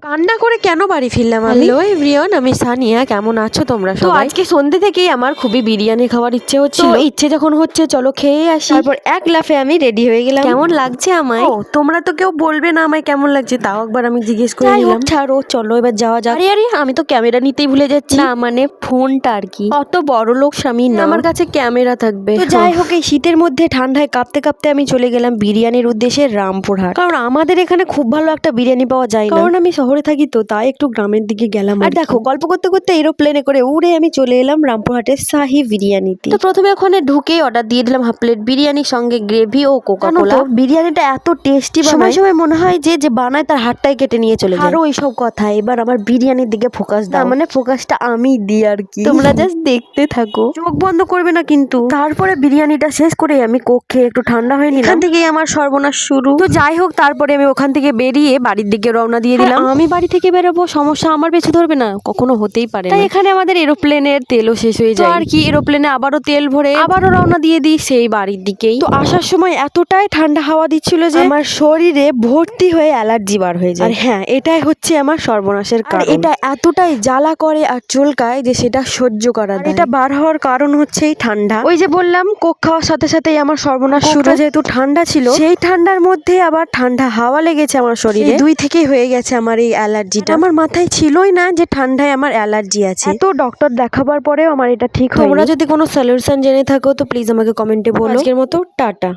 কান্না করে কেন বাড়ি ফিরলাম আমি? হ্যালো এভরিওয়ান, আমি সানিয়া। কেমন আছো তোমরা তো সবাই? আজকে সন্ধ্যে থেকেই আমার খুবই বিরিয়ানি খাওয়ার ইচ্ছে হচ্ছিল। তো ইচ্ছে যখন হচ্ছে চলো খেয়ে আসি। তারপর এক লাফে আমি রেডি হয়ে গেলাম। কেমন লাগছে আমায়? ও তোমরা তো কেউ বলবে না আমায় কেমন লাগছে, তাও একবার আমি জিজ্ঞেস করে যাই হোক, নিলাম। ছাড়ো, চলো এবার যাওয়া যাক। আরে আরে আমি তো ক্যামেরা নিতেই ভুলে যাচ্ছি। না মানে ফোনটা আর কি। অত বড় লোক স্বামী না, আমার কাছে ক্যামেরা থাকবে। তো যাই হোক, এই শীতের মধ্যে ঠান্ডায় কাঁপতে কাঁপতে আমি চলে গেলাম বিরিয়ানির উদ্দেশ্যে রামপুরহাট। কারণ আমাদের এখানে খুব ভালো একটা বিরিয়ানি পাওয়া যায় না, কারণ আমি শহরে থাকি, তো তাই একটু গ্রামের দিকে গেলাম। আর দেখো, গল্প করতে করতে এরোপ্লেনে করে উড়ে আমি চলে এলাম রামপুরহাটের শাহী বিরিয়ানিতে। তো প্রথমে ওখানে ঢুকে অর্ডার দিয়ে দিলাম হাফ প্লেট বিরিয়ানির সঙ্গে গ্রেভি ও কোকা জানো কোলা। তো, বিরিয়ানিটা এত টেস্টি সময় বানায়, সময় মনে হয় যে যে বানায় তার হাতটাই কেটে নিয়ে চলে যায়। আরো এইসব কথা, এবার আমার বিরিয়ানির দিকে ফোকাস দাও। মানে ফোকাসটা আমি দিই আর কি, তোমরা জাস্ট দেখতে থাকো। চোখ বন্ধ করবে না কিন্তু। তারপরে বিরিয়ানিটা শেষ করে আমি কোক খেয়ে একটু ঠান্ডা হয়ে নিলাম। এখান থেকেই আমার সর্বনাশ শুরু। তো যাই হোক, তারপরে আমি ওখান থেকে বেরিয়ে বাড়ির দিকে রওনা দিয়ে দিলাম। আমি বাড়ি থেকে বেরোবো, সমস্যা আমার পিছু ধরবে না, কখনো হতেই পারে তাই না। এখানে আমাদের এরোপ্লেনের তেলও শেষ হয়ে যায় আর কি, এরোপ্লেনে আবারও তেল ভরে আবারও রওনা দিয়ে দিই সেই বাড়ির দিকেই। তো আসার সময় এতটাই ঠান্ডা হাওয়া দিচ্ছিল যে আমার শরীরে ভর্তি হয়ে অ্যালার্জি বার হয়ে যায়। আর হ্যাঁ, এটাই হচ্ছে আমার সর্বনাশের কারণ। এটা এতটাই জ্বালা করে আর চুলকায় যে সেটা সহ্য করা যায়। এটা বার হওয়ার কারণ হচ্ছে এই ঠান্ডা। ওই যে বললাম, কোক খাওয়ার সাথে সাথেই আমার সর্বনাশ শুরু। যেহেতু ঠান্ডা ছিল, সেই ঠান্ডার মধ্যে আবার ঠান্ডা হাওয়া লেগেছে আমার শরীরে, দুই থেকেই হয়ে গেছে আমার এই অ্যালার্জিটা। আমার মাথায় ছিলই না যে ঠান্ডায় আমার অ্যালার্জি আছে। তো ডক্টর দেখাবার পরেও আমার এটা ঠিক হয়নি। তোমরা যদি কোনো সলিউশন জেনে থাকো তো প্লিজ আমাকে কমেন্টে বলো। আজকের মতো টাটা।